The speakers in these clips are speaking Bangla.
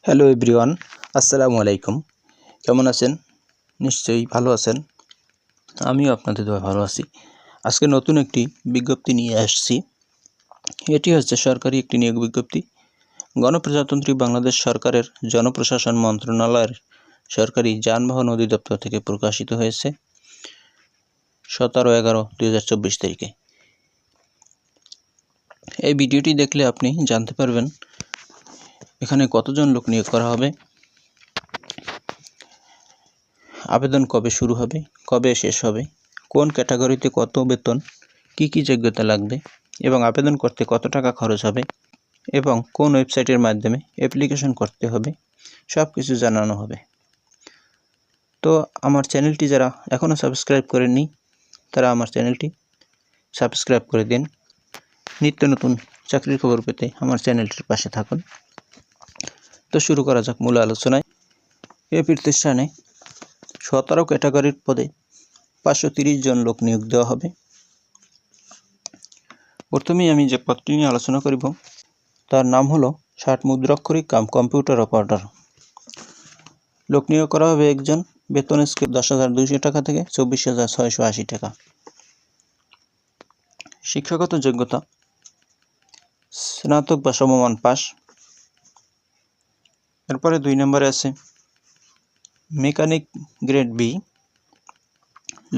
হ্যালো এভরিওয়ান, আসসালামু আলাইকুম। কেমন আছেন? নিশ্চয়ই ভালো আছেন। আমিও আপনাদের দোয়ায় ভালো আছি। আজকে নতুন একটি বিজ্ঞপ্তি নিয়ে আসছি। এটি হচ্ছে সরকারি একটি নিয়োগ বিজ্ঞপ্তি। গণপ্রজাতন্ত্রী বাংলাদেশ সরকারের জনপ্রশাসন মন্ত্রণালয়ের সরকারি যানবাহন অধিদপ্তর থেকে প্রকাশিত হয়েছে 17/11/2024 তারিখে। এই ভিডিওটি দেখলে আপনি জানতে পারবেন এখানে কতজন লোক নিয়োগ করা হবে, আবেদন কবে শুরু হবে, কবে শেষ হবে, কোন ক্যাটাগরিতে কত বেতন, কি যোগ্যতা লাগবে এবং আবেদন করতে কত টাকা খরচ হবে এবং কোন ওয়েবসাইটের মাধ্যমে অ্যাপ্লিকেশন করতে হবে, সব কিছু জানানো হবে। তো আমার চ্যানেলটি যারা এখনও সাবস্ক্রাইব করেননি তারা আমার চ্যানেলটি সাবস্ক্রাইব করে দিন। নিত্য নতুন চাকরির খবর পেতে আমার চ্যানেলটির পাশে থাকুন। তো শুরু করা যাক মূল আলোচনায়। এই প্রতিষ্ঠানে 17 ক্যাটাগরির পদে 530 জন লোক নিয়োগ দেওয়া হবে। প্রথমেই আমি যে পদটি নিয়ে আলোচনা করিব তার নাম হলো 60 মুদ্রাক্ষরিক কাম কম্পিউটার অপারেটর। লোক নিয়োগ করা হবে একজন, বেতন স্কেল 10,200 টাকা থেকে 24,680 টাকা। শিক্ষাগত যোগ্যতা স্নাতক বা সমমান পাস। এরপরে 2 নম্বরে আছে মেকানিক গ্রেড বি।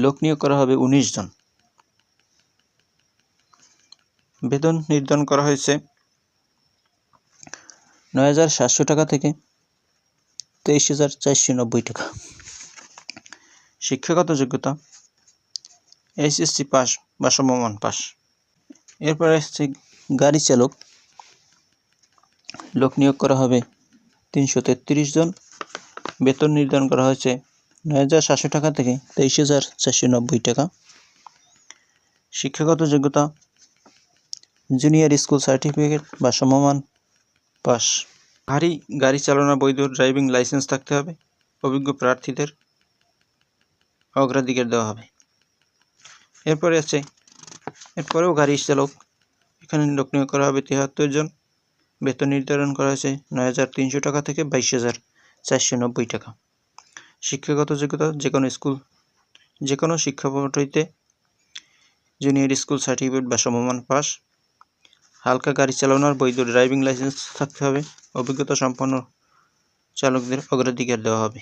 লোক নিয়োগ করা হবে 19 জন। বেতন নির্ধারণ করা হয়েছে 9,700 টাকা থেকে 23,490 টাকা। শিক্ষাগত যোগ্যতা এসএসসি পাস বা সমমান পাস। এরপরে আসছে গাড়ি চালক। লোক নিয়োগ করা হবে 333 জন। বেতন নির্ধারণ করা হয়েছে 9,700 টাকা থেকে 23,490 টাকা। শিক্ষাগত যোগ্যতা জুনিয়র স্কুল সার্টিফিকেট বা সমমান পাস। গাড়ি চালানোর বৈধ ড্রাইভিং লাইসেন্স থাকতে হবে। অভিজ্ঞ প্রার্থীদের অগ্রাধিকার দেওয়া হবে। এরপরেও গাড়ি চালক। এখানে লোক নিয়োগ করা হবে 73 জন। বেতন নির্ধারণ করা হয়েছে 9,300 টাকা থেকে 22,490 টাকা। শিক্ষাগত যোগ্যতা যে কোনো শিক্ষা বোর্ড হইতে জুনিয়র স্কুল সার্টিফিকেট বা সমমান পাস। হালকা গাড়ি চালানোর বৈধ ড্রাইভিং লাইসেন্স থাকতে হবে। অভিজ্ঞতা সম্পন্ন চালকদের অগ্রাধিকার দেওয়া হবে।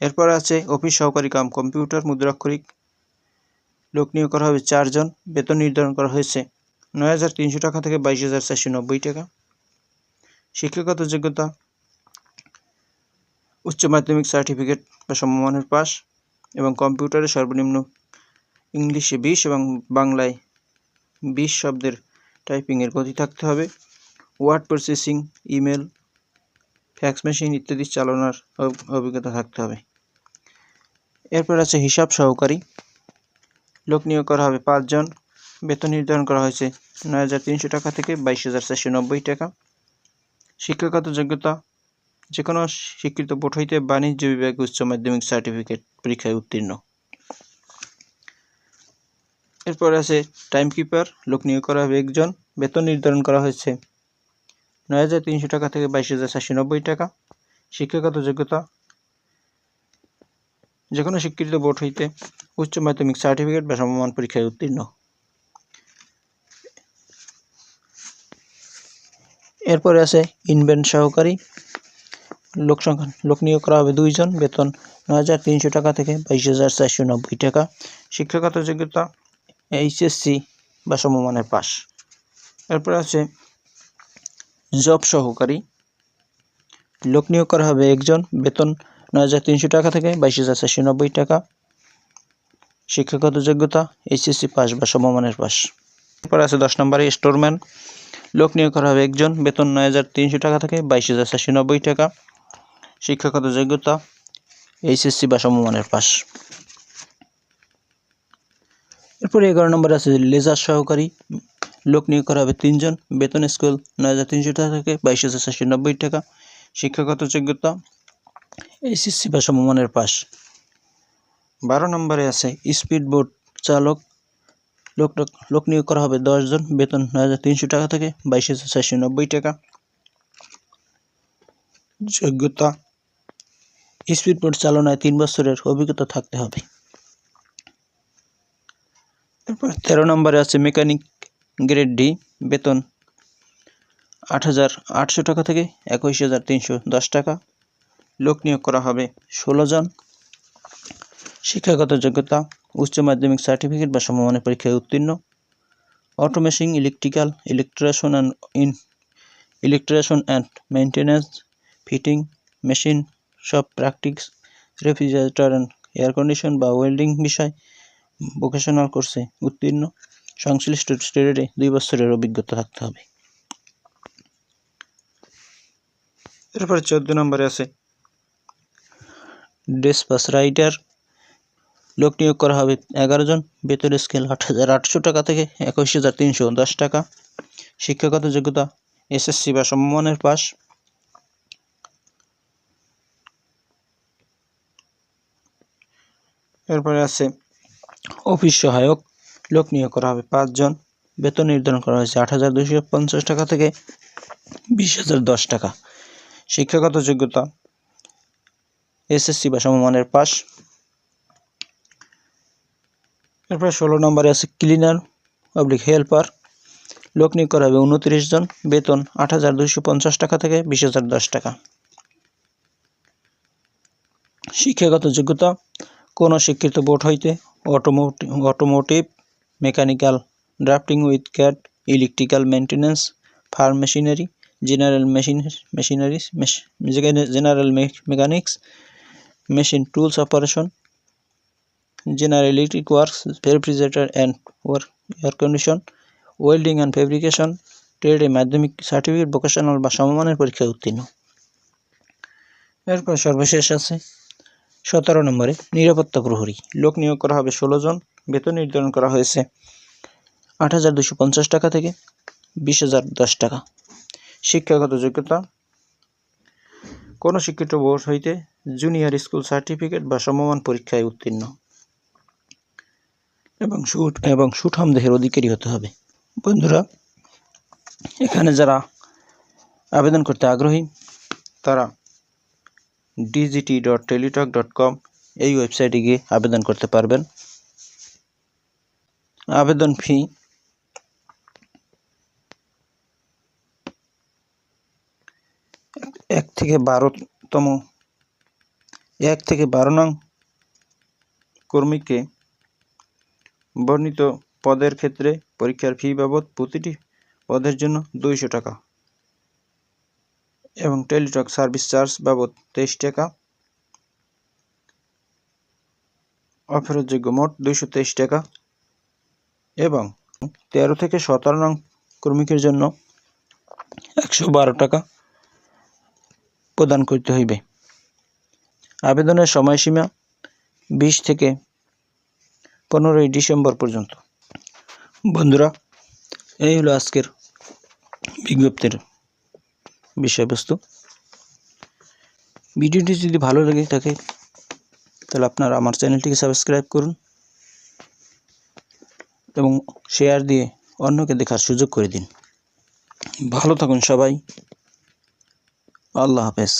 এরপর আছে অফিস সহকারী কাম কম্পিউটার মুদ্রাক্ষরিক। লোক নিয়োগ করা হবে 4 জন। বেতন নির্ধারণ করা হয়েছে 9,300 টাকা থেকে 22,490 টাকা। শিক্ষাগত যোগ্যতা উচ্চ মাধ্যমিক সার্টিফিকেট বা সমমানের পাস এবং কম্পিউটারে সর্বনিম্ন ইংলিশে 20 এবং বাংলায় 20 শব্দের টাইপিংয়ের গতি থাকতে হবে। Word processing, email, fax machine ইত্যাদি চালানোর অভিজ্ঞতা থাকতে হবে। এরপর আছে হিসাব সহকারী। লোক নিয়োগ করা হবে 5 জন। বেতন নির্ধারণ করা হয়েছে 9,300 টাকা থেকে 22,490 টাকা। শিক্ষাগত যোগ্যতা যে কোনো স্বীকৃত বোর্ড হইতে বাণিজ্য বিভাগে উচ্চ মাধ্যমিক সার্টিফিকেট পরীক্ষায় উত্তীর্ণ। এরপর আছে টাইম কিপার। লোক নিয়োগ করা হবে 1 জন। বেতন নির্ধারণ করা হয়েছে 9,300 টাকা থেকে 22,490 টাকা। শিক্ষাগত যোগ্যতা যে কোনো স্বীকৃত বোর্ড হইতে উচ্চ মাধ্যমিক সার্টিফিকেট বা সমমান পরীক্ষায় উত্তীর্ণ। এরপরে আছে ইনভেন্ট সহকারী। লোক নিয়োগ করা হবে 2 জন। বেতন 9,300 টাকা থেকে 22,490 টাকা। শিক্ষাগত যোগ্যতা এইচএসসি বা সমমানের পাস। এরপর আছে জব সহকারী। লোক নিয়োগ করা হবে 1 জন। বেতন 9,300 টাকা থেকে 22,490 টাকা। শিক্ষাগত যোগ্যতা এইচএসসি পাস বা সমমানের পাস। এরপর আছে 10 নম্বরে স্টোরম্যান। লোক নিয়োগ করা হবে 1 জন। বেতন 9,300 টাকা থেকে 22,490 টাকা। শিক্ষাগত যোগ্যতা এইচএসসি বা সমমানের পাস। এরপরে 11 নম্বরে আছে লেজার সহকারী। লোক নিয়োগ করা হবে 3 জন। বেতন স্কেল 9,300 টাকা থেকে 22,490 টাকা। শিক্ষাগত যোগ্যতা এইচএসসি বা সমমানের পাস। 12 নম্বরে আছে স্পিড বোট চালক। লোক নিয়োগ করা হবে 10 জন। বেতন 9,300 টাকা থেকে 22,490 টাকা। যোগ্যতা স্পিডবোট চালনায় 3 বছরের অভিজ্ঞতা থাকতে হবে। এরপর 13 নম্বরে আছে মেকানিক গ্রেড ডি, বেতন 8,800 টাকা থেকে 21,310 টাকা। লোক নিয়োগ করা হবে 16 জন। শিক্ষাগত যোগ্যতা উচ্চ মাধ্যমিক সার্টিফিকেট বা সমমানের পরীক্ষায় উত্তীর্ণ। Automation, electrician and maintenance, fitting, machine shop practice, refrigerator and air condition বা ওয়েল্ডিং বিষয় ভোকেশনাল কোর্সে উত্তীর্ণ। সংশ্লিষ্ট ট্রেডে 2 বছরের অভিজ্ঞতা থাকতে হবে। এরপরে 14 নম্বরে আছে ডেসপাস রাইটার। লোক নিয়োগ করা হবে 11 জন। বেতন স্কেল 8,800 টাকা থেকে 21,310 টাকা। শিক্ষাগত যোগ্যতা এসএসসি বা সমমানের পাস। এরপরে আছে অফিস সহায়ক। লোক নিয়োগ করা হবে 5 জন। বেতন নির্ধারণ করা হয়েছে 8,250 টাকা থেকে 20,010 টাকা। শিক্ষাগত যোগ্যতা এসএসসি বা সমমানের পাস। এরপরে 16 নম্বরে আছে ক্লিনার হেল্পার। লোক নিয়োগ করা হবে 29 জন। বেতন 8,250 টাকা থেকে 20,010 টাকা। শিক্ষাগত যোগ্যতা কোন শিক্ষিত বোর্ড হইতে automotive, mechanical, drafting with CAD, electrical maintenance, farm machinery, general mechanics, machine tools operation, general electric works, refrigerator and air condition, welding and fabrication ট্রেডে মাধ্যমিক সার্টিফিকেট ভোকেশনাল বা সমমানের পরীক্ষায় উত্তীর্ণ। এরপর সর্বশেষ আছে 17 নম্বরে নিরাপত্তা প্রহরী। লোক নিয়োগ করা হবে 16 জন। বেতন নির্ধারণ করা হয়েছে 8,250 টাকা থেকে 20,010 টাকা। শিক্ষাগত যোগ্যতা কোন শিক্ষিত বোর্ড হইতে জুনিয়র স্কুল সার্টিফিকেট বা সমমান পরীক্ষায় উত্তীর্ণ এবং সুঠাম দেহের অধিকারী হতে হবে। বন্ধুরা, এখানে যারা আবেদন করতে আগ্রহী তারা dgt.teletalk.com এই ওয়েবসাইটে গিয়ে আবেদন করতে পারবেন। আবেদন ফি 1 থেকে 12 নং কর্মীকে বর্ণিত পদের ক্ষেত্রে পরীক্ষার ফি বাবদ প্রতিটি পদের জন্য 200 টাকা এবং টেলিটক সার্ভিস চার্জ বাবদ 23 টাকা, অফেরতযোগ্য মোট 223 টাকা এবং 13 থেকে 17 নং কর্মীদের জন্য 112 টাকা প্রদান করতে হইবে। আবেদনের সময়সীমা 20 থেকে 15 ডিসেম্বর পর্যন্ত। বন্ধুরা, এই হলো আজকের বিজ্ঞপ্তির বিষয়বস্তু। ভিডিওটি যদি ভালো লেগে থাকে তাহলে আপনারা আমার চ্যানেলটিকে সাবস্ক্রাইব করুন এবং শেয়ার দিয়ে অন্যকে দেখার সুযোগ করে দিন। ভালো থাকুন সবাই। আল্লাহ হাফেজ।